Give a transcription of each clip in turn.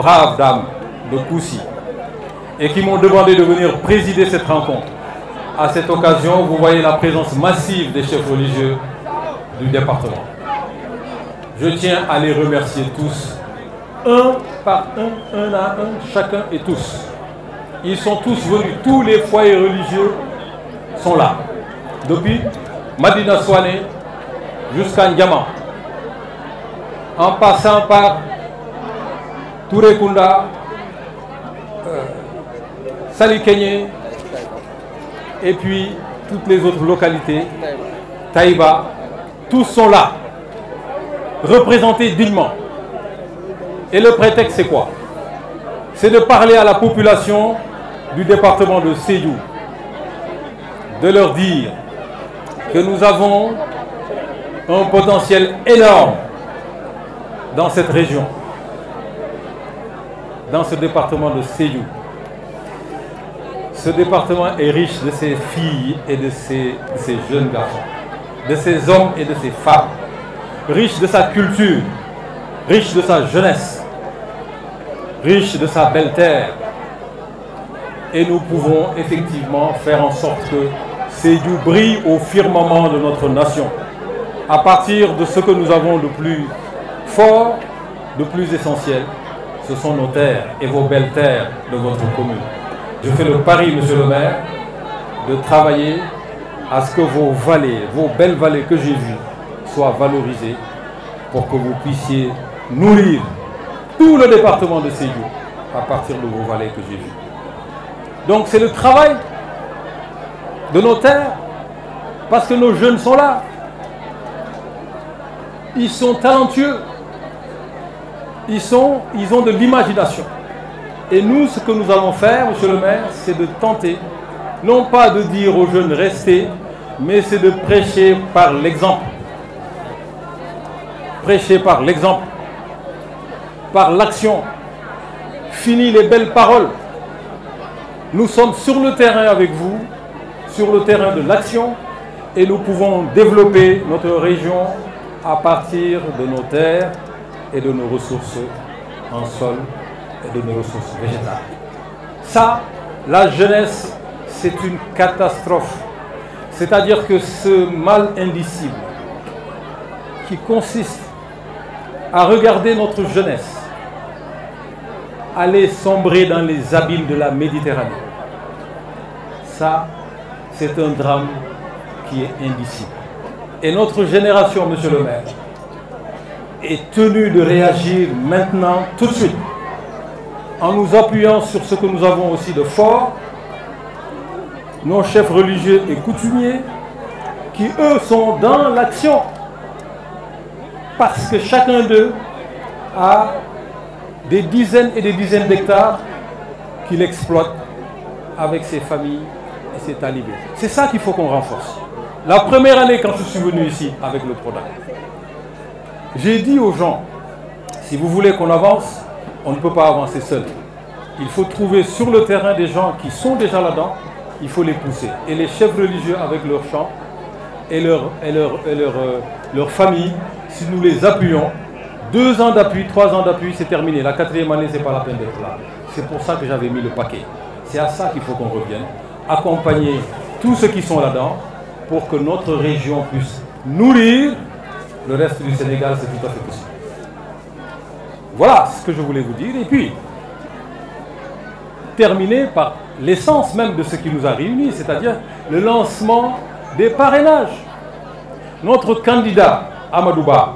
braves dames de Koussi et qui m'ont demandé de venir présider cette rencontre. À cette occasion, vous voyez la présence massive des chefs religieux du département. Je tiens à les remercier tous, un par un à un, chacun et tous. Ils sont tous venus, tous les foyers religieux sont là. Depuis Madina Souane jusqu'à N'Diama, en passant par Touré Kunda, Sali Kenyé, et puis toutes les autres localités, Taïba, tous sont là, représentés dignement. Et le prétexte, c'est quoi? C'est de parler à la population du département de Sédhiou, de leur dire que nous avons un potentiel énorme dans cette région, dans ce département de Sédhiou. Ce département est riche de ses filles et de ses jeunes garçons, de ses hommes et de ses femmes, riche de sa culture, riche de sa jeunesse, riche de sa belle terre. Et nous pouvons effectivement faire en sorte que Sédhiou brille au firmament de notre nation, à partir de ce que nous avons de plus fort, de plus essentiel, ce sont nos terres et vos belles terres de votre commune. Je fais le pari, monsieur le maire, de travailler à ce que vos vallées, vos belles vallées que j'ai vues, soient valorisées pour que vous puissiez nourrir tout le département de Sédhiou à partir de vos vallées que j'ai vues. Donc c'est le travail de nos terres, parce que nos jeunes sont là. Ils sont talentueux. Ils ont de l'imagination. Et nous, ce que nous allons faire, monsieur le maire, c'est de tenter, non pas de dire aux jeunes restez, mais c'est de prêcher par l'exemple. Prêcher par l'exemple, par l'action. Fini les belles paroles. Nous sommes sur le terrain avec vous, sur le terrain de l'action, et nous pouvons développer notre région à partir de nos terres et de nos ressources en sol et de nos ressources végétales. Ça, la jeunesse, c'est une catastrophe. C'est-à-dire que ce mal indicible qui consiste à regarder notre jeunesse aller sombrer dans les abîmes de la Méditerranée, ça, c'est un drame qui est indicible. Et notre génération, monsieur le maire, est tenue de réagir maintenant, tout de suite, en nous appuyant sur ce que nous avons aussi de fort, nos chefs religieux et coutumiers, qui eux sont dans l'action, parce que chacun d'eux a des dizaines et des dizaines d'hectares qu'il exploite avec ses familles et ses talibés. C'est ça qu'il faut qu'on renforce. La première année, quand je suis venu ici avec le PRODAC, j'ai dit aux gens, si vous voulez qu'on avance, on ne peut pas avancer seul. Il faut trouver sur le terrain des gens qui sont déjà là-dedans, il faut les pousser. Et les chefs religieux avec leurs chants et leur famille, si nous les appuyons, 2 ans d'appui, 3 ans d'appui, c'est terminé. La 4e année, ce n'est pas la peine d'être là. C'est pour ça que j'avais mis le paquet. C'est à ça qu'il faut qu'on revienne. Accompagner tous ceux qui sont là-dedans pour que notre région puisse nourrir le reste du Sénégal, c'est tout à fait possible. Voilà ce que je voulais vous dire. Et puis, terminer par l'essence même de ce qui nous a réunis, c'est-à-dire le lancement des parrainages. Notre candidat, Amadou Ba,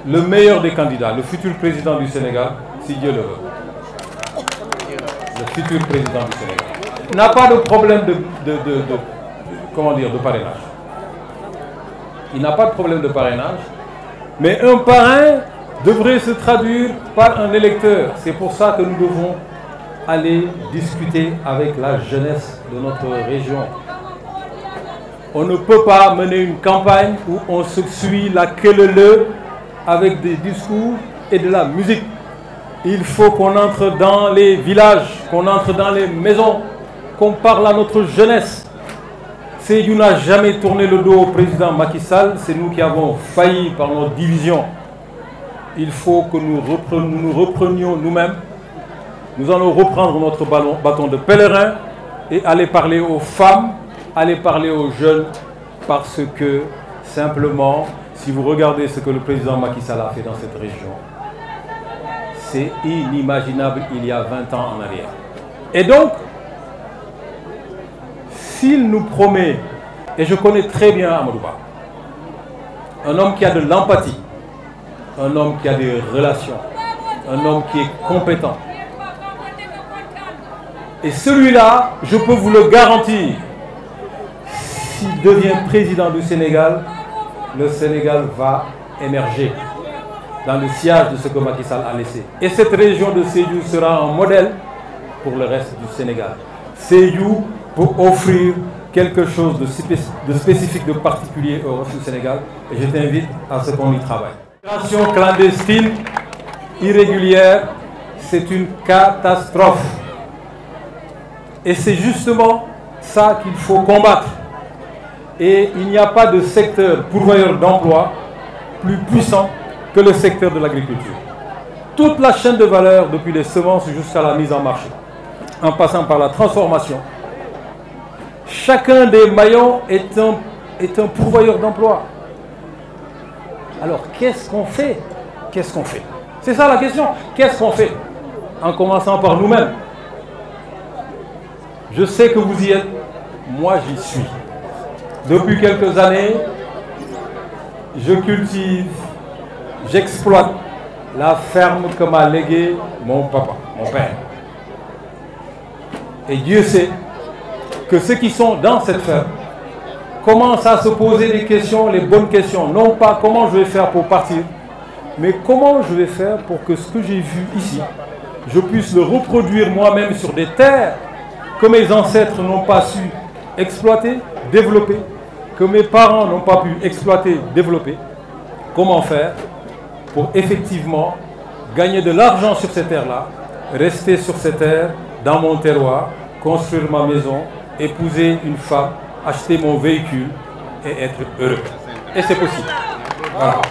le meilleur des candidats, le futur président du Sénégal, si Dieu le veut. Le futur président du Sénégal n'a pas de problème de parrainage. Il n'a pas de problème de parrainage, mais un parrain devrait se traduire par un électeur. C'est pour ça que nous devons aller discuter avec la jeunesse de notre région. On ne peut pas mener une campagne où on se suit la queue-leu avec des discours et de la musique. Il faut qu'on entre dans les villages, qu'on entre dans les maisons, qu'on parle à notre jeunesse. Sédhiou n'a jamais tourné le dos au président Macky Sall, c'est nous qui avons failli par notre division. Il faut que nous reprenions nous-mêmes Nous allons reprendre notre bâton de pèlerin et aller parler aux femmes, aller parler aux jeunes, parce que simplement, si vous regardez ce que le président Macky Sall a fait dans cette région, c'est inimaginable il y a 20 ans en arrière. Et donc, s'il nous promet, et je connais très bien Amadou Ba, un homme qui a de l'empathie, un homme qui a des relations, un homme qui est compétent. Et celui-là, je peux vous le garantir, s'il devient président du Sénégal, le Sénégal va émerger dans le sillage de ce que Macky Sall a laissé. Et cette région de Sédhiou sera un modèle pour le reste du Sénégal. Sédhiou pour offrir quelque chose de spécifique, de particulier au reste du Sénégal. Et je t'invite à ce qu'on y travaille. L'immigration clandestine, irrégulière, c'est une catastrophe. Et c'est justement ça qu'il faut combattre. Et il n'y a pas de secteur pourvoyeur d'emploi plus puissant que le secteur de l'agriculture. Toute la chaîne de valeur, depuis les semences jusqu'à la mise en marché, en passant par la transformation, chacun des maillons est un pourvoyeur d'emploi. Alors, qu'est-ce qu'on fait? Qu'est-ce qu'on fait? C'est ça la question. Qu'est-ce qu'on fait? En commençant par nous-mêmes. Je sais que vous y êtes. Moi, j'y suis. Depuis quelques années, je cultive, j'exploite la ferme que m'a léguée mon papa, mon père. Et Dieu sait que ceux qui sont dans cette ferme commencent à se poser des questions, les bonnes questions. Non pas comment je vais faire pour partir, mais comment je vais faire pour que ce que j'ai vu ici, je puisse le reproduire moi-même sur des terres que mes ancêtres n'ont pas su exploiter, développer, que mes parents n'ont pas pu exploiter, développer. Comment faire pour effectivement gagner de l'argent sur ces terres-là, rester sur ces terres, dans mon terroir, construire ma maison, épouser une femme, acheter mon véhicule et être heureux. Et c'est possible. Voilà.